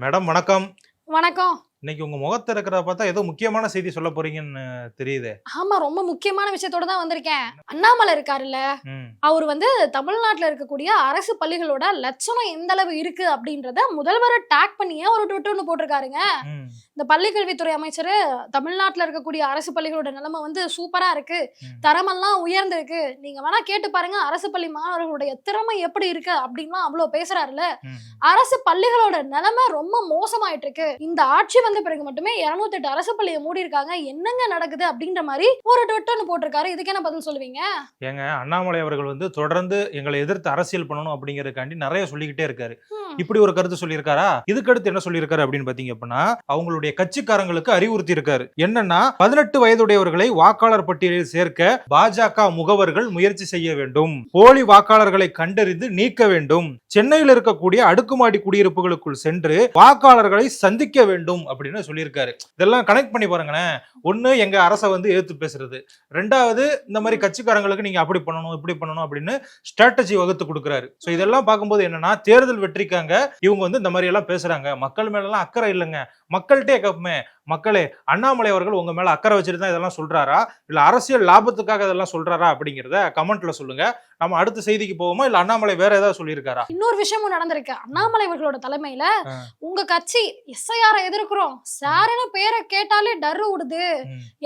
Madam வணக்கம். வணக்கம். இன்னைக்கு உங்க முகத்துல இருக்கிறத பார்த்தா ஏதோ முக்கியமான செய்தி சொல்ல போறீங்கன்னு தெரியுதே. ஆமா, ரொம்ப முக்கியமான விஷயத்தோட தான் வந்திருக்கேன். அண்ணாமலை இருக்காருல்ல, ம். அவர் தமிழ்நாட்டுல இருக்கக்கூடிய அரசு பள்ளிகளோட லட்சணம் எந்த அளவு இருக்கு அப்படின்றத முதல்வரை டாக் பண்ணியே ஒரு ட்விட்டர் ஒன்று போட்டிருக்காருங்க. ம். இந்த பள்ளிக்கல்வித்துறை அமைச்சர் தமிழ்நாட்டுல இருக்கக்கூடிய அரசு பள்ளிகளோட நிலைமை சூப்பரா இருக்கு, ம். தரமெல்லாம் உயர்ந்திருக்கு, நீங்க வேணா கேட்டு பாருங்க அரசு பள்ளி மாணவர்களுடைய திறமை எப்படி இருக்கு அப்படின்லாம் அவ்வளவு பேசுறாருல. ம். அரசு பள்ளிகளோட நிலைமை ரொம்ப மோசமாயிட்டு இருக்கு, இந்த ஆட்சி வந்த பிறகு மட்டுமே 208 அரசு பள்ளியை மூடி இருக்காங்க, என்னங்க நடக்குது அப்படின்ற மாதிரி ஒரு ட்விட்டர் போட்டிருக்காரு. இதுக்கு என்ன பதில் சொல்லுவீங்க? ஏங்க, அண்ணாமலை அவர்கள் தொடர்ந்து எங்களை எதிர்த்து அரசியல் பண்ணணும் அப்படிங்கறதுக்காண்டி நிறைய சொல்லிக்கிட்டே இருக்காரு. இப்படி ஒரு கருத்து சொல்லியிருக்காரா? இதுக்கு அடுத்து என்ன சொல்லியிருக்காரு அப்படின்னு பாத்தீங்க அப்படின்னா, அவங்களுடைய கட்சிக்காரங்களுக்கு அறிவுறுத்தி இருக்காரு. என்னன்னா, 18 வயதுடையவர்களை வாக்காளர் பட்டியலில் சேர்க்க பாஜக முகவர்கள் முயற்சி செய்ய வேண்டும், போலி வாக்காளர்களை கண்டறிந்து நீக்க வேண்டும், சென்னையில் இருக்கக்கூடிய அடுக்குமாடி குடியிருப்புகளுக்குள் சென்று வாக்காளர்களை சந்திக்க வேண்டும் அப்படின்னு சொல்லியிருக்காரு. இதெல்லாம் கனெக்ட் பண்ணி பாருங்களேன். ஒண்ணு, எங்க அரசை எதிர்த்து பேசுறது, ரெண்டாவது இந்த மாதிரி கட்சிக்காரங்களுக்கு நீங்க அப்படி பண்ணணும் இப்படி பண்ணணும் அப்படின்னு ஸ்ட்ராட்டஜி வகுத்து கொடுக்குறாரு. சோ இதெல்லாம் பார்க்கும்போது என்னன்னா, தேர்தல் வெற்றிக்காங்க இவங்க இந்த மாதிரி எல்லாம் பேசுறாங்க, மக்கள் மேல எல்லாம் அக்கறை இல்லைங்க. மக்கள்கிட்டே கேட்போமே, மக்களே அண்ணாமலை அவர்கள் உங்க மேல அக்கறை வச்சுட்டு தான் இதெல்லாம் சொல்றாரா, இல்ல அரசியல் லாபத்துக்காக இதெல்லாம் சொல்றாரா அப்படிங்கறத கமெண்ட்ல சொல்லுங்க. நம்ம அடுத்த செய்திக்கு போவோமா, இல்ல அண்ணாமலை வேற ஏதாவது சொல்லியிருக்காரா? இன்னொரு விஷயமும் நடந்திருக்கு. அண்ணாமலை அவர்களோட தலைமையில உங்க கட்சி எஸ்ஐஆர் எதிர்க்கிறோம் சார்னு பேரை கேட்டாலே டர் விடுது,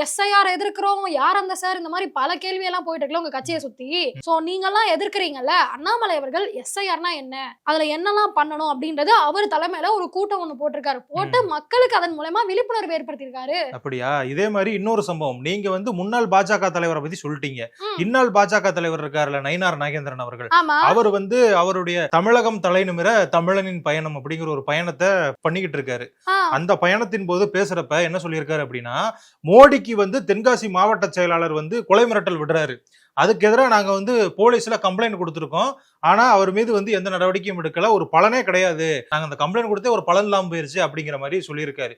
எஸ்ஐஆர் எதிர்க்கிறோம், யார் அந்த சார், இந்த மாதிரி பல கேள்வி எல்லாம் போயிட்டு இருக்குல்ல உங்க கட்சியை சுத்தி. சோ நீங்க எல்லாம் எதிர்க்கிறீங்கல்ல, அண்ணாமலை அவர்கள் எஸ்ஐஆர்னா என்ன, அதுல என்னெல்லாம் பண்ணணும் அப்படின்றது அவர் தலைமையில ஒரு கூட்டம் ஒண்ணு போட்டிருக்காரு. போட்டு மக்களுக்கு அதன் மூலமா விழிப்புணர்வு ஏற்படுத்தியிருக்காரு. அப்படியா? இதே மாதிரி இன்னொரு சம்பவம், நீங்க முன்னாள் பாஜக தலைவரை பத்தி சொல்லிட்டீங்க. இந்நாள் பாஜக தலைவர் இருக்காருல்ல, நயினார் நாகேந்திரன் அவர்கள், அவர் அவருடைய தமிழகம் தலைநிமிர தமிழனின் பயணம் அப்படிங்கிற ஒரு பயணத்தை பண்ணிக்கிட்டு இருக்காரு. அந்த பயணத்தின் போது பேசுறப்ப என்ன சொல்லியிருக்காரு அப்படின்னா, மோடிக்கு தென்காசி மாவட்ட செயலாளர் கொலை மிரட்டல் விடுறாரு, அதுக்கு எதிராக நாங்க போலீஸ்ல கம்ப்ளைண்ட் கொடுத்திருக்கோம், ஆனா அவர் மீது எந்த நடவடிக்கையும் எடுக்கல, ஒரு பலனே கிடையாது, நாங்க அந்த கம்ப்ளைண்ட் கொடுத்தே ஒரு பலன் இல்லாம போயிருச்சு அப்படிங்கிற மாதிரி சொல்லியிருக்காரு.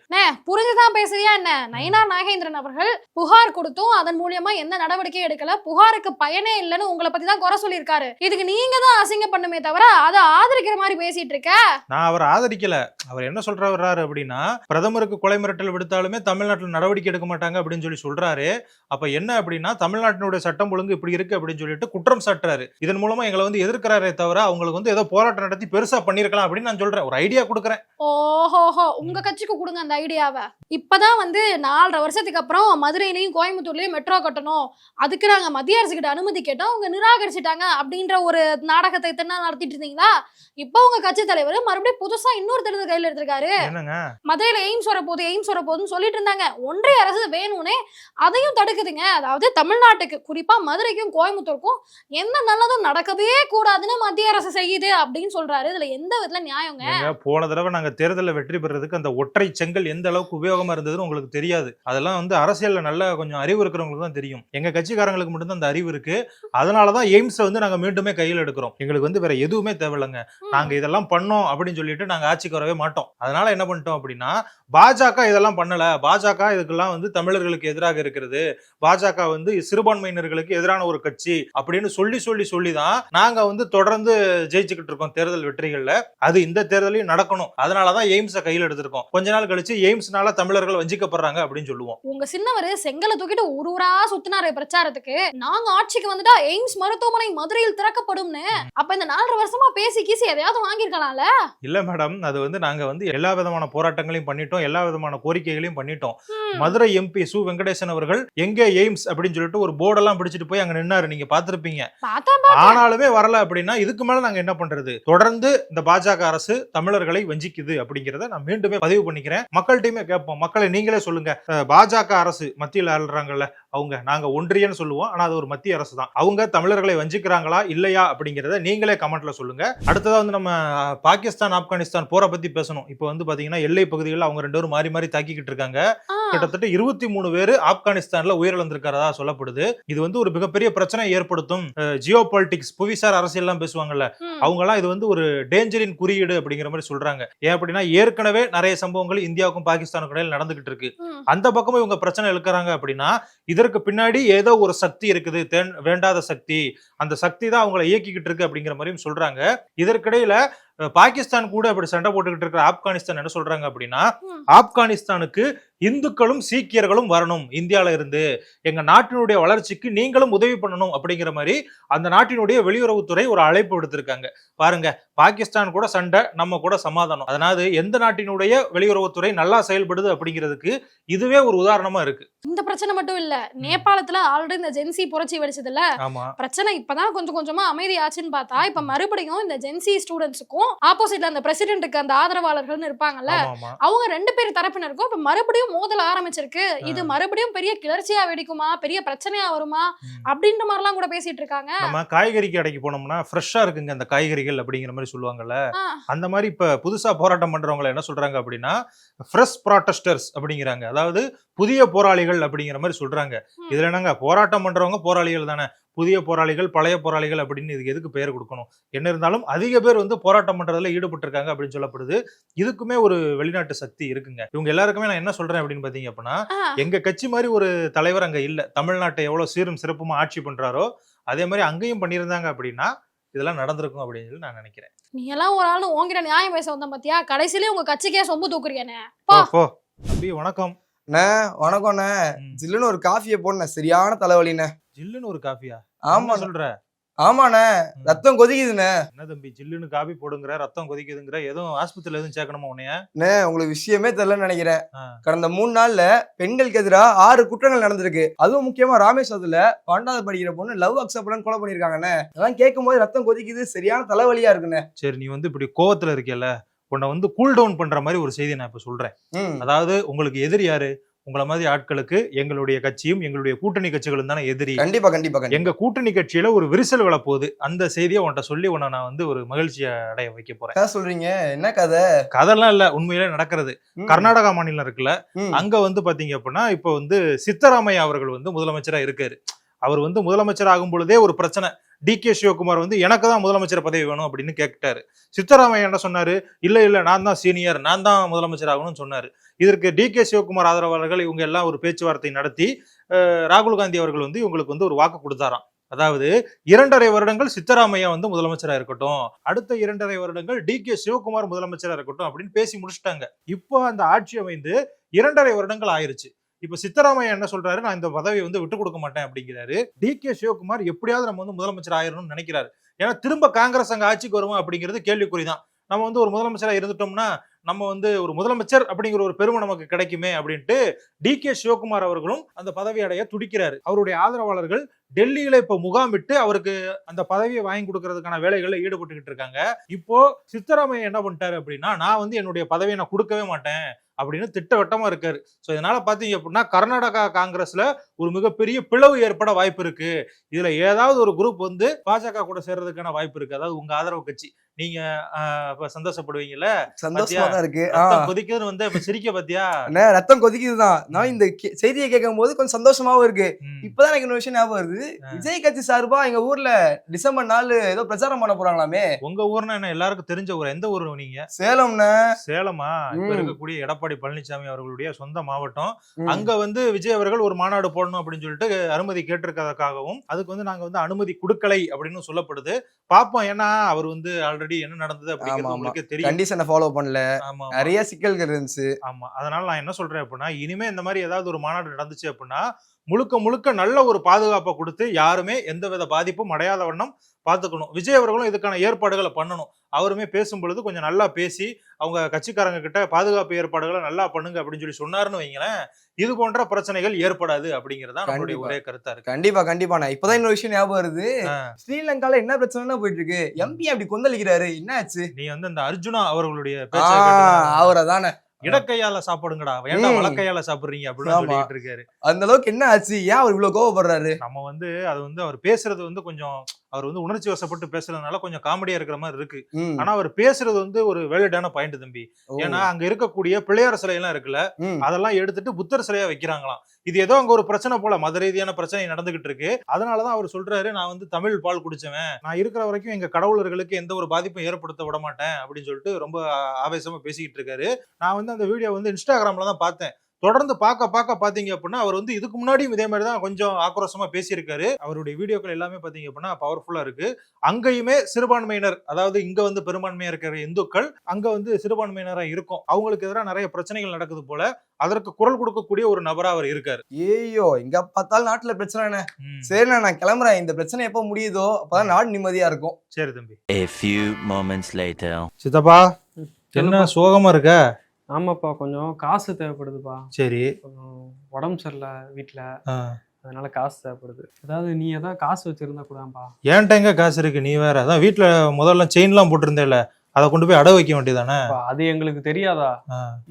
புரிஞ்சுதான் பேசுறியா என்ன? நயினார் நாகேந்திரன் அவர்கள் புகார் கொடுத்தும் அதன் மூலியமா எந்த நடவடிக்கையும் எடுக்கல, புகாருக்கு பயனே இல்லைன்னு உங்களை பத்தி தான் குறை சொல்லியிருக்காரு. இதுக்கு நீங்க தான் அசிங்க பண்ணுமே தவிர அதை ஆதரிக்கிற மாதிரி பேசிட்டு இருக்க. நான் அவர் ஆதரிக்கல. அவர் என்ன சொல்றாரு அப்படின்னா, பிரதமருக்கு கொலை மிரட்டல் விடுத்தாலுமே தமிழ்நாட்டில் நடவடிக்கை எடுக்க மாட்டாங்க அப்படின்னு சொல்லி சொல்றாரு. அப்ப என்ன அப்படின்னா, தமிழ்நாட்டினுடைய சட்டம் ஒழுங்கு இப்படி இருக்கு அப்படின்னு சொல்லிட்டு குற்றம் சாட்டுறாரு. இதன் மூலமா எங்களை எதிர்க்கிறாரே தவிர அவங்களுக்கு ஏதோ போராட்டம் நடத்தி பெருசா பண்ணிருக்கலாம் அப்படின்னு நான் சொல்றேன், ஒரு ஐடியா கொடுக்குறேன். ஓஹோஹோ, உங்க கட்சிக்கு கொடுங்க அந்த ஐடியாவை. இப்பதான் 4.5 வருஷத்துக்கு அப்புறம் மதுரையிலையும் கோயம்புத்தூர்லயும் மெட்ரோ கட்டணும், அதுக்கு நாங்க மத்திய அரசு கிட்ட அனுமதி கேட்டோம், அவங்க நிராகரிச்சுட்டாங்க அப்படின்ற ஒரு நாடகத்தை நடத்திட்டு இருந்தீங்களா? இப்ப உங்க கட்சி தலைவர் மறுபடியும் புதுசா இன்னொரு தேர்தல் கையில எடுத்திருக்காரு. மதுரையில எய்ம்ஸ் வரப்போகுதுன்னு சொல்லிட்டு இருந்தாங்க. ஒன்றிய அரசு வேணும்னே அதையும் தடுக்குதுங்க. அதாவது தமிழ்நாட்டுக்கு, குறிப்பா மதுரைக்கும் கோயம்புத்தூருக்கும் எந்த நல்லதும் நடக்கவே கூடாதுன்னு மத்திய அரசு செய்யுது அப்படின்னு சொல்றாரு. இதுல எந்த விதத்துல நியாயங்க? போன தடவை நாங்க தேர்தலில் வெற்றி பெறதுக்கு அந்த ஒற்றை செங்கல் எந்த அளவுக்கு உபயோகமா இருந்ததுன்னு உங்களுக்கு தெரியாது. அதெல்லாம் அரசியல்ல நல்ல கொஞ்சம் அறிவு இருக்கிறவங்களுக்கு தான் தெரியும். எங்க கட்சிக்காரங்களுக்கு மட்டும் தான் அந்த அறிவு இருக்கு. அதனாலதான் எய்ம்ஸ் நாங்க மீண்டுமே கையில் எடுக்கிறோம். எங்களுக்கு வேற எதுவுமே தேவையில்லைங்க. நாங்க இதெல்லாம் பண்ணோம் அப்படின்னு சொல்லிட்டு நாங்க ஆட்சிக்கு வரவே மாட்டோம். அதனால என்ன பண்ணிட்டோம் அப்படின்னா, பாஜக இதெல்லாம் பண்ணல, பாஜக இதுக்கெல்லாம் தமிழர்களுக்கு எதிராக இருக்கிறது, பாஜக சிறுபான்மையினர்களுக்கு எதிரான ஒரு கட்சி அப்படின்னு சொல்லிதான் நாங்க தொடர்ந்து ஜெயிச்சுக்கிட்டு இருக்கோம் தேர்தல் வெற்றிகள்ல. அது இந்த தேர்தலையும் நடக்கணும். அதனாலதான் எய்ம்ஸ கையில் எடுத்திருக்கோம். கொஞ்ச நாள் கழிச்சு எய்ம்ஸ்னால தமிழர்கள் வஞ்சிக்கப்படுறாங்க அப்படின்னு சொல்லுவோம். உங்க சின்னவர் செங்கலை தூக்கிட்டு ஊரூரா சுத்தினாரு பிரச்சாரத்துக்கு, நாங்க ஆட்சிக்கு வந்துட்டா எய்ம்ஸ் மருத்துவமனை மதுரையில் திறக்கப்படும்னு. அப்ப இந்த 4 வருஷமா பேசி கீசி எதையாவது வாங்கிருக்கலாம்ல? இல்ல மேடம், அது நாங்க எல்லா விதமான போராட்டங்களையும் பண்ணிட்டோம், எல்லா விதமான கோரிக்கைகளையும் பண்ணிட்டோம். மதுரை எம்பி சு வெங்கடேசன் அவர்கள் எங்க எய்ம்ஸ் அப்படின்னு சொல்லிட்டு ஒரு போர்டெல்லாம் பிடிச்சிட்டு போய் அங்க நின்னாரு, நீங்க பாத்திருப்பீங்க. ஆனாலுமே வரல அப்படின்னா இதுக்கு மேல நாங்க என்ன பண்றது? தொடர்ந்து இந்த பாஜக அரசு தமிழர்களை வஞ்சிக்குது அப்படிங்கறத நான் மீண்டுமே பதிவு பண்ணிக்கிறேன். மக்கள்கிட்டயுமே கேட்போம், மக்களை நீங்களே சொல்லுங்க, பாஜக அரசு மத்தியில் ஆளுறாங்கல்ல, அவங்க நாங்க ஒன்றியன்னு சொல்லுவோம், ஆனா அது ஒரு மத்திய அரசு தான், அவங்க தமிழர்களை வஞ்சிக்கிறாங்களா இல்லையா அப்படிங்கறத நீங்களே கமெண்ட்ல சொல்லுங்க. அடுத்ததா நம்ம பாகிஸ்தான் ஆப்கானிஸ்தான் போரை பத்தி பேசணும். இப்போ பாத்தீங்கன்னா எல்லை பகுதிகளில் அவங்க 2 பேரும் மாறி மாறி தாக்கிக்கிட்டு இருக்காங்க. கிட்டத்தட்ட 23 பேர் ஆப்கானிஸ்தான்ல உயிரிழந்திருக்கிறதா சொல்லப்படுது. இது ஒரு மிகப்பெரிய பிரச்சனை ஏற்படுத்தும். ஜியோ பாலிடிக்ஸ், புவிசார் அரசியல் எல்லாம் பேசுவாங்கல்ல, அவங்க எல்லாம் இது ஒரு டேஞ்சரின் குறியீடு அப்படிங்கிற மாதிரி சொல்றாங்க. ஏன் அப்படின்னா, ஏற்கனவே நிறைய சம்பவங்கள் இந்தியாவுக்கும் பாகிஸ்தானுக்கும் இடையில நடந்துகிட்டு இருக்கு. அந்த பக்கமும் இவங்க பிரச்சனை இழுக்கிறாங்க அப்படின்னா, இதற்கு பின்னாடி ஏதோ ஒரு சக்தி இருக்குது, வேண்டாத சக்தி, அந்த சக்தி தான் அவங்களை இயக்கிக்கிட்டு இருக்கு அப்படிங்கிற மாதிரியும் சொல்றாங்க. இதற்கிடையில பாகிஸ்தான் கூட அப்படி சண்டை போட்டுக்கிட்டு இருக்கிற ஆப்கானிஸ்தான் என்ன சொல்றாங்க அப்படின்னா, ஆப்கானிஸ்தானுக்கு இந்துக்களும் சீக்கியர்களும் வரணும் இந்தியால இருந்து, எங்க நாட்டினுடைய வளர்ச்சிக்கு நீங்களும் உதவி பண்ணணும் அப்படிங்கிற மாதிரி அந்த நாட்டினுடைய வெளியுறவுத்துறை ஒரு அழைப்பு விடுத்திருக்காங்க. பாருங்க, பாகிஸ்தான் கூட சண்டை, நம்ம கூட சமாதானம். அதனால எந்த நாட்டினுடைய வெளியுறவுத்துறை நல்லா செயல்படுது அப்படிங்கிறதுக்கு இதுவே ஒரு உதாரணமா இருக்கு. இந்த பிரச்சனை மட்டும் இல்ல, நேபாளத்துல ஆல்ரெடி இந்த ஜென்சி புரட்சி வெடிச்சதுல பிரச்சனை இப்பதான் கொஞ்சம் கொஞ்சமா அமைதி ஆச்சுன்னு பார்த்தா, இப்ப மறுபடியும் இந்த ஜென்சி ஸ்டூடெண்ட்ஸுக்கும் ஆப்போசிட்ல அந்த பிரசிடென்ட்க்கு அந்த ஆதரவாளர்கள்னு இருப்பாங்கல்ல, அவங்க 2 பேர் தரப்பினருக்கும் இப்ப மறுபடியும் மோதல் ஆரம்பிச்சிருக்கு. இது மறுபடியும் பெரிய கிளர்ச்சியா வெடிக்குமா, பெரிய பிரச்சனையா வருமா அப்படின்ற மாதிரி எல்லாம் கூட பேசிட்டு இருக்காங்க. நம்ம காய்கறி கடைக்கு போனோம்னா ஃப்ரெஷ்ஷா இருக்குங்க அந்த காய்கறிகள் அப்படிங்கிற மாதிரி சொல்லுவாங்கல்ல, அந்த மாதிரி இப்ப புதுசா போராட்டம் பண்றவங்க என்ன சொல்றாங்க அப்படின்னா, ஃப்ரெஷ் ப்ராட்டஸ்டர்ஸ் அப்படிங்கிறாங்க. அதாவது புதிய போராளிகள் அப்படிங்கிற மாதிரி சொல்றாங்க. இதுல என்னங்க, போராட்டம் பண்றவங்க போராளிகள் தானே, புதிய போராளிகள் பழைய போராளிகள் அப்படின்னு இதுக்கு எதுக்கு பெயர் கொடுக்கணும்? என்ன இருந்தாலும் அதிக பேர் வந்து போராட்டம் பண்றதுல ஈடுபட்டு இருக்காங்க அப்படின்னு சொல்லப்படுது. இதுக்குமே ஒரு வெளிநாட்டு சக்தி இருக்குங்க. இவங்க எல்லாருக்குமே நான் என்ன சொல்றேன் அப்படின்னு பாத்தீங்க அப்படின்னா, எங்க கட்சி மாதிரி ஒரு தலைவர் அங்க இல்ல. தமிழ்நாட்டை எவ்வளவு சீரும் சிறப்புமா ஆட்சி பண்றாரோ அதே மாதிரி அங்கேயும் பண்ணியிருந்தாங்க அப்படின்னா இதெல்லாம் நடந்திருக்கும் அப்படின்னு சொல்லி நான் நினைக்கிறேன். நீ எல்லாம் ஒரு ஆளு உங்ககிட்ட நியாயம் பேச வந்த பாத்தியா, கடைசியிலே உங்க கட்சிக்கே சொம்பு தூக்குறியானே. தம்பி வணக்கம். வணக்கம்ண்ணே. ஜில்லுன்னு ஒரு காஃபியை போடணும், சரியான தலைவலிண்ணே. ஜில்லுன்னு ஒரு காஃபியா? ஆமா சொல்ற? ஆமாண்ணே, ரத்தம் கொதிக்குதுண்ணே. என்ன தம்பி ஜில்லுன்னு காபி போடுங்கிற, ரத்தம் கொதிக்குதுங்கிற, எதுவும் ஆஸ்பத்திரியில எதுவும் சேர்க்கணுமா உன்னைய? உங்களுக்கு விஷயமே தெரியலன்னு நினைக்கிறேன். கடந்த 3 நாள்ல பெண்களுக்கு எதிராக 6 குற்றங்கள் நடந்திருக்கு. அதுவும் முக்கியமா ராமேஸ்வரத்துல 12வது படிக்கிற பொண்ணு லவ் அக்செப்ட் கொலை பண்ணிருக்காங்கண்ணே. அதெல்லாம் கேட்கும் போது ரத்தம் கொதிக்குது, சரியான தலைவலியா இருக்குண்ணே. சரி, நீ வந்து இப்படி கோவத்துல இருக்கல, உன்னை வந்து கூல் டவுன் பண்ற மாதிரி ஒரு செய்தி நான் இப்ப சொல்றேன். அதாவது உங்களுக்கு எதிரி யாரு? உங்களை மாதிரி ஆட்களுக்கு எங்களுடைய கட்சியும் எங்களுடைய கூட்டணி கட்சிகளும் தானே எதிரி. கண்டிப்பா கண்டிப்பா. எங்க கூட்டணி கட்சியில ஒரு விரிசல் விழப்போகுது. அந்த செய்தியை உன்கிட்ட சொல்லி உன்னை நான் வந்து ஒரு மகிழ்ச்சியை அடைய வைக்க போறேன். சொல்றீங்க? என்ன கதை? கதைலாம் இல்ல, உண்மையிலே நடக்கிறது. கர்நாடகா மாநிலம் இருக்குல்ல, அங்க வந்து பாத்தீங்க அப்படின்னா இப்ப வந்து சித்தராமையா அவர்கள் வந்து முதலமைச்சரா இருக்காரு. அவர் வந்து முதலமைச்சர் ஆகும் பொழுதே ஒரு பிரச்சனை. DK சிவகுமார் வந்து எனக்கு தான் முதலமைச்சர் பதவி வேணும் அப்படின்னு கேட்டாரு. சித்தராமையா என்ன சொன்னாரு? இல்ல நான் தான் சீனியர், நான் தான் முதலமைச்சர் ஆகணும்னு சொன்னாரு. இதற்கு DK சிவகுமார் ஆதரவாளர்கள் இவங்க எல்லாம் ஒரு பேச்சுவார்த்தை நடத்தி ராகுல் காந்தி அவர்கள் வந்து இவங்களுக்கு வந்து ஒரு வாக்கு கொடுத்தாராம். அதாவது 2.5 வருடங்கள் சித்தராமையா வந்து முதலமைச்சரா இருக்கட்டும், அடுத்த 2.5 வருடங்கள் DK சிவகுமார் முதலமைச்சரா இருக்கட்டும் அப்படின்னு பேசி முடிச்சுட்டாங்க. இப்போ அந்த ஆட்சி அமைந்து 2.5 வருடங்கள் ஆயிருச்சு. இப்ப சித்தராமையா என்ன சொல்றாரு? நான் இந்த பதவியை வந்து விட்டு கொடுக்க மாட்டேன் அப்படிங்கிறாரு. DK சிவகுமார் எப்படியாவது நம்ம வந்து முதலமைச்சர் ஆயிரணும்னு நினைக்கிறாரு. ஏன்னா திரும்ப காங்கிரஸ் அங்க ஆட்சிக்கு வருமா அப்படிங்கிறது கேள்விக்குறிதான். நம்ம வந்து ஒரு முதலமைச்சரா இருந்துட்டோம்னா நம்ம வந்து ஒரு முதலமைச்சர் அப்படிங்கிற ஒரு பெருமை நமக்கு கிடைக்குமே அப்படின்ட்டு DK சிவகுமார் அவர்களும் அந்த பதவி அடைய துடிக்கிறாரு. அவருடைய ஆதரவாளர்கள் டெல்லியில இப்ப முகாமிட்டு அவருக்கு அந்த பதவியை வாங்கி கொடுக்கறதுக்கான வேலைகள்ல ஈடுபட்டுக்கிட்டு இருக்காங்க. இப்போ சித்தராமையா என்ன பண்ணிட்டாரு அப்படின்னா, நான் வந்து என்னுடைய பதவியை நான் கொடுக்கவே மாட்டேன் அப்படின்னு திட்டவட்டமா இருக்காரு. சோ இதனால பாத்தீங்க அப்படின்னா கர்நாடகா காங்கிரஸ்ல ஒரு மிகப்பெரிய பிளவு ஏற்பட வாய்ப்பு இருக்கு. இதுல ஏதாவது ஒரு குரூப் வந்து பாஜக கூட சேர்றதுக்கான வாய்ப்பு இருக்கு. அதாவது உங்க ஆதரவு கட்சி. நீங்க சந்தோஷப்படுவீங்கல்ல? சந்தோஷமா தான் இருக்கு. கொதிக்குதுன்னு வந்து இப்ப சிரிக்க பாத்தியா? ரத்தம் கொதிக்குதுதான். நான் இந்த செய்தியை கேட்கும் போது கொஞ்சம் சந்தோஷமாவும் இருக்கு. இப்பதான் எனக்கு இன்னொரு விஷயம் ஞாபகம் வருது. விஜய் கட்சி சார்பா எங்க ஊர்ல டிசம்பர் 4 ஏதோ பிரச்சாரம் பண்ண போறாங்களாமே. உங்க ஊர்னா என்ன? எல்லாருக்கும் தெரிஞ்ச ஊர். எந்த ஊர் நீங்க? சேலம்னா? சேலமா? இப்ப இருக்கக்கூடிய எடப்பாடி பழனிசாமி அவர்களுடைய சொந்த மாவட்டம். அங்க வந்து விஜய் அவர்கள் ஒரு மாநாடு போடணும் அப்படின்னு சொல்லிட்டு அனுமதி கேட்டிருக்கிறதுக்காகவும் அதுக்கு வந்து நாங்க வந்து அனுமதி கொடுக்கலை அப்படின்னு சொல்லப்படுது. பாப்போம். ஏன்னா அவர் வந்து ஆல்ரெடி என்ன நடந்தது அப்படிங்கிறது உங்களுக்கு தெரியும். கண்டிஷனை ஃபாலோ பண்ணல. நிறைய சிக்கல்கள் இருந்துச்சு. ஆமா. அதனால நான் என்ன சொல்றேன் அப்படின்னா, இனிமே இந்த மாதிரி ஏதாவது ஒரு மாநாடு நடந்துச்சு அப்படின்னா முழுக்க முழுக்க நல்ல ஒரு பாதுகாப்பை கொடுத்து யாருமே எந்தவித பாதிப்பும் அடையாத வண்ணம் பாத்துக்கணும். விஜய் அவர்களும் இதுக்கான ஏற்பாடுகளை பண்ணணும். அவருமே பேசும் பொழுது கொஞ்சம் நல்லா பேசி அவங்க கட்சிக்காரங்க கிட்ட பாதுகாப்பு ஏற்பாடுகளை நல்லா பண்ணுங்க அப்படின்னு சொல்லி சொன்னாருன்னு வைங்களேன், இது போன்ற பிரச்சனைகள் ஏற்படாது அப்படிங்கிறதா நம்மளுடைய ஒரே கருத்தா இருக்கு. கண்டிப்பா கண்டிப்பா. நான் இப்பதான் இன்னொரு விஷயம் ஞாபகம் வருது. ஸ்ரீலங்கால என்ன பிரச்சனை போயிட்டு இருக்கு? MP அப்படி கொந்தளிக்கிறாரு, என்ன ஆச்சு? நீ வந்து இந்த அர்ஜுனா அவர்களுடைய பேச்ச அவரதானே இடக்கையால சாப்பிடுங்கடா, வேண்டாம் வலக்கையால சாப்பிடுறீங்க அப்படின்னு சொல்லிட்டு இருக்காரு. அந்த அளவுக்கு என்ன ஆச்சு? ஏன் அவர் இவ்வளவு கோவப்படுறாரு? நம்ம வந்து அது வந்து அவர் பேசுறது வந்து கொஞ்சம் அவர் வந்து உணர்ச்சி வசப்பட்டு பேசுறதுனால கொஞ்சம் காமெடியா இருக்கிற மாதிரி இருக்கு. ஆனா அவர் பேசுறது வந்து ஒரு வேலிடான பாயிண்ட் தம்பி. ஏன்னா அங்க இருக்கக்கூடிய பிள்ளையார் சிலை எல்லாம் இருக்குல்ல, அதெல்லாம் எடுத்துட்டு புத்தர் சிலையா வைக்கிறாங்களாம். இது ஏதோ அங்க ஒரு பிரச்சனை போல, மத ரீதியான பிரச்சனை நடந்துகிட்டு இருக்கு. அதனாலதான் அவர் சொல்றாரு, நான் வந்து தமிழ் பால் குடிச்சவன், நான் இருக்கிற வரைக்கும் எங்க கடவுளர்களுக்கு எந்த ஒரு பாதிப்பும் ஏற்படுத்த விட மாட்டேன் அப்படின்னு சொல்லிட்டு ரொம்ப ஆவேசமா பேசிக்கிட்டு இருக்காரு. நான் வந்து அந்த வீடியோ வந்து இன்ஸ்டாகிராம்ல தான் பார்த்தேன். தொடர்ந்து பார்க்க பாத்தீங்க அப்படின்னா அவர் வந்து இதுக்கு முன்னாடியும் இதே மாதிரி தான் கொஞ்சம் ஆக்ரோஷமா பேசியிருக்காரு. அவருடைய வீடியோக்கள் எல்லாமே பாத்தீங்க அப்படின்னா பவர்ஃபுல்லா இருக்கு. அங்கேயுமே சிறுபான்மையினர், அதாவது இங்க வந்து பெரும்பான்மையா இருக்கிற இந்துக்கள் அங்க வந்து சிறுபான்மையினரா இருக்கும், அவங்களுக்கு எதிராக நிறைய பிரச்சனைகள் நடக்குது போல, அதற்கு குரல் கொடுக்கக்கூடிய ஒரு நபரா அவர் இருக்காரு. ஏய்யோ இங்க பார்த்தாலும் நாட்டுல பிரச்சனை. சரிண்ணா நான் கிளம்புறேன், இந்த பிரச்சனை எப்ப முடியுதோ அப்பதான் நாடு நிம்மதியா இருக்கும். சரி தம்பி. A few moments later. சித்தப்பா என்ன சோகமா இருக்க? ஆமாப்பா, கொஞ்சம் காசு தேவைப்படுதுப்பா. சரி. கொஞ்சம் உடம்பு சரியில்லை வீட்டுல, அதனால காசு தேவைப்படுது. அதாவது நீ ஏதாவது காசு வச்சிருந்தா கூடப்பா. ஏன்ட்ட எங்க காசு இருக்கு? நீ வேற அதான் வீட்டுல முதல்ல செயின் எல்லாம் போட்டிருந்தேல, அதை கொண்டு போய் அடகு வைக்க வேண்டியதானே? அது எங்களுக்கு தெரியாதா?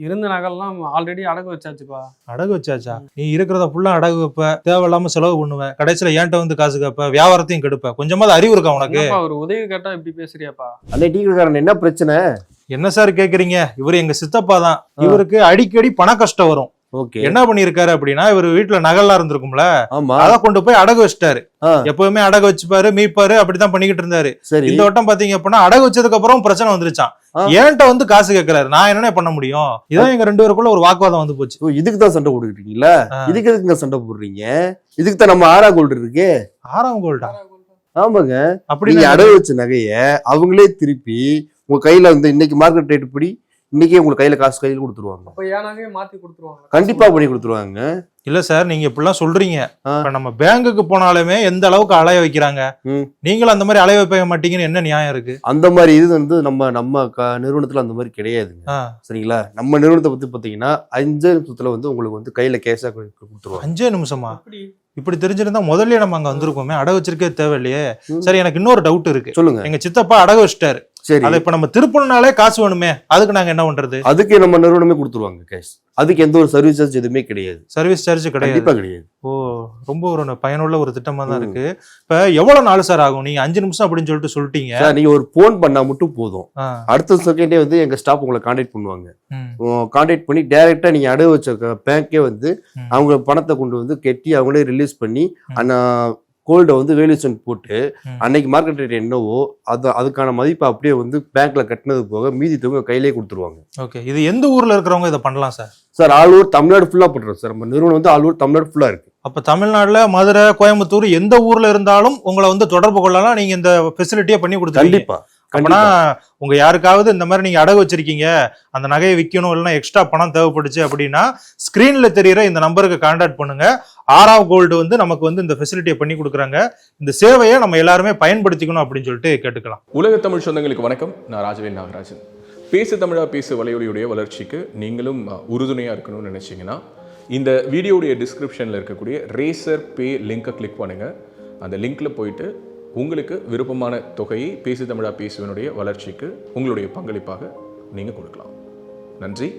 இருந்த நகைலாம் ஆல்ரெடி அடகு வச்சாச்சுப்பா. அடகு வச்சாச்சா? நீ இருக்கிறத ஃபுல்லா அடகு வைப்ப, தேவையில்லாம செலவு பண்ணுவ, கடைசியில ஏன்ட்ட வந்து காசு கேப்ப, வியாபாரத்தையும் கெடுப்ப. கொஞ்சமாவது அறிவு இருக்கா உனக்கு? ஒரு உதவி கேட்டா இப்படி பேசுறியாப்பா? அந்த டீக்காரன் என்ன பிரச்சனை? என்ன சார் கேக்குறீங்க? இவரு எங்க சித்தப்பா தான். இவருக்கு அடிக்கடி பண கஷ்டம் வரும். என்ன பண்ணிருக்காரு அப்படின்னா, இவர் வீட்டுல நகைலாம் இருந்திருக்கும்ல, அதை கொண்டு போய் அடகு வச்சிட்டாரு. எப்பவுமே அடகு வச்சுப்பாரு, மீட்பாரு, அப்படித்தான் பண்ணிக்கிட்டு இருந்தாரு. இந்த வட்டம் பாத்தீங்க அப்படின்னா அடகு வச்சதுக்கு அப்புறம் பிரச்சனை வந்துருச்சான். ஏன்ட்ட வந்து காசு கேட்கிறாரு, நான் என்ன பண்ண முடியும்? இதான் எங்க 2 பேருக்குள்ள ஒரு வாக்குவாதம் வந்து போச்சு. இதுக்கு தான் சண்டை போட்டுக்கிட்டீங்களா? இதுக்கு எதுக்குங்க சண்டை போடுறீங்க? இதுக்கு தான் நம்ம 6ஆம் கோல்டு இருக்கு. 6ஆம் கோல்டா? ஆமாங்க. அப்படி நீங்க அடகு வச்ச நகைய அவங்களே திருப்பி உங்க கையில வந்து இன்னைக்கு மார்க்கெட் ரேட் படி இன்னைக்கே உங்களுக்கு கையில காசு கையில கொடுத்துருவாங்க. அப்ப ஏனாவே மாத்தி கொடுத்துருவாங்க? கண்டிப்பா பண்ணி கொடுத்துருவாங்க. இல்ல சார், நீங்க இப்படிலாம் சொல்றீங்க. இப்ப நம்ம பேங்குக்கு போனாலுமே எந்த அளவுக்கு அலைய வைக்கிறாங்க, நீங்களும் அந்த மாதிரி அலைய வைக்க மாட்டீங்கன்னு என்ன நியாயம் இருக்கு? அந்த மாதிரி இது வந்து நம்ம நிறுவனத்துல அந்த மாதிரி கிடையாதுங்க. சரிங்களா? நம்ம நிறுவனத்தை பத்தி பாத்தீங்கன்னா 5 நிமிஷத்துல வந்து உங்களுக்கு வந்து கையில கேஷா கொடுத்துருவாங்க. 5 நிமிஷமா? இப்படி தெரிஞ்சிருந்தா முதல்ல நம்ம அங்க வந்திருக்கோமே, அடகு வச்சிருக்கே தேவையில்லையே. சரி, எனக்கு இன்னொரு டவுட் இருக்கு. சொல்லுங்க. எங்க சித்தப்பா அடகு வச்சிட்டாரு, அதை இப்ப நம்ம திருப்பணும்னாலே காசு வேணுமே, அதுக்கு நாங்க என்ன பண்றது? அதுக்கு நம்ம நிறுவனமே கொடுத்துருவாங்க கேஷ். அதுக்கு எந்த ஒரு சர்வீஸ் சார்ஜ் எதுவுமே கிடையாது. சர்வீஸ் சார்ஜ் கிடையாது? கிடையாது. ஓ, ரொம்ப ஒரு பயனுள்ள ஒரு திட்டமா தான் இருக்கு. இப்ப எவ்வளவு நாள் சார் ஆகும்? நீங்க 5 நிமிஷம் அப்படின்னு சொல்லிட்டீங்க. நீங்க ஒரு போன் பண்ணா மட்டும் போதும், அடுத்த செகண்டே வந்து எங்க ஸ்டாஃப் உங்களை கான்டாக்ட் பண்ணுவாங்க. கான்டாக்ட் பண்ணி டைரக்டா நீங்க அடகு வச்ச பேங்கே வந்து அவங்க பணத்தை கொண்டு வந்து கட்டி அவங்களே ரிலீஸ் பண்ணி அந்த கோல்டை வந்து வேல்யூஷன் போட்டு அன்னைக்கு மார்க்கெட் ரேட் என்னவோ அதுக்கான மதிப்பை அப்படியே வந்து பேங்க்ல கட்டினது போக மீதி தொகை கையிலே கொடுத்துருவாங்க. ஓகே, இது எந்த ஊர்ல இருக்கிறவங்க இதை பண்ணலாம் sir? Sir all over Tamil Nadu ஃபுல்லா பண்றோம் சார். நம்ம நிறுவனம் வந்து ஆல் ஓவர் தமிழ்நாடு ஃபுல்லா இருக்கு. அப்ப தமிழ்நாடுல மதுரை, கோயம்புத்தூர் எந்த ஊர்ல இருந்தாலும் உங்களை வந்து தொடர்பு கொள்ளலாம், நீங்க இந்த ஃபெசிலிட்டியை பண்ணி கொடுத்துருவீங்க. கண்டிப்பா. அப்படின்னா உங்க யாருக்காவது இந்த மாதிரி நீங்க அடகு வச்சிருக்கீங்க, அந்த நகையை விற்கணும், இல்லைன்னா எக்ஸ்ட்ரா பணம் தேவைப்படுச்சு அப்படின்னா ஸ்கிரீன்ல தெரியுற இந்த நம்பருக்கு கான்டாக்ட் பண்ணுங்க. 6ஆம் கோல்டு வந்து நமக்கு வந்து இந்த ஃபெசிலிட்டியை பண்ணி கொடுக்குறாங்க. இந்த சேவையை நம்ம எல்லாருமே பயன்படுத்திக்கணும் அப்படின்னு சொல்லிட்டு கேட்டுக்கலாம். உலக தமிழ் சொந்தங்களுக்கு வணக்கம். நான் ராஜவேல் நாகராஜன். பேசு தமிழா பேசு வலையொலியுடைய வளர்ச்சிக்கு நீங்களும் உறுதுணையாக இருக்கணும்னு நினச்சிங்கன்னா இந்த வீடியோடைய டிஸ்கிரிப்ஷனில் இருக்கக்கூடிய ரேசர் பே லிங்கை கிளிக் பண்ணுங்கள். அந்த லிங்க்கில் போயிட்டு உங்களுக்கு விருப்பமான தொகையை பேசு தமிழா பேசுவனுடைய வளர்ச்சிக்கு உங்களுடைய பங்களிப்பாக நீங்கள் கொடுக்கலாம். நன்றி,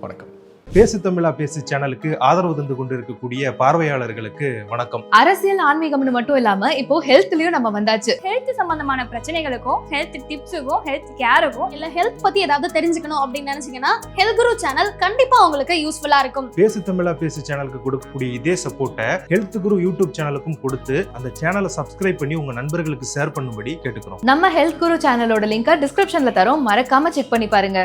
வணக்கம். பேசு தமிழா பேசு சேனலுக்கு ஆதரவு தந்து கொண்டிருக்கக்கூடிய பார்வையாளர்களுக்கு வணக்கம். அரசியல் ஆன்மீகம்னு மட்டும் இல்லாம இப்போ ஹெல்த்லயும் நம்ம வந்தாச்சு. ஹெல்த் சம்பந்தமான பிரச்சனைகளுக்கும், ஹெல்த் டிப்ஸுக்கும், ஹெல்த் கேருக்கும், இல்ல ஹெல்த் பத்தி ஏதாவது தெரிஞ்சுக்கணும் அப்படின்னு நினைச்சீங்கன்னா ஹெல்த் குரு சேனல் கண்டிப்பா உங்களுக்கு யூஸ்ஃபுல்லா இருக்கும். பேசு தமிழா பேசு சேனலுக்கு கொடுக்கக்கூடிய இதே சப்போர்ட்டை ஹெல்த் குரு யூடியூப் சேனலுக்கும் கொடுத்து அந்த சேனலை சப்ஸ்கிரைப் பண்ணி உங்க நண்பர்களுக்கு ஷேர் பண்ணும்படி கேட்டுக்கிறோம். நம்ம ஹெல்த் குரு சேனலோட லிங்கை டிஸ்கிரிப்ஷன்ல தரோம், மறக்காம செக் பண்ணி பாருங்க.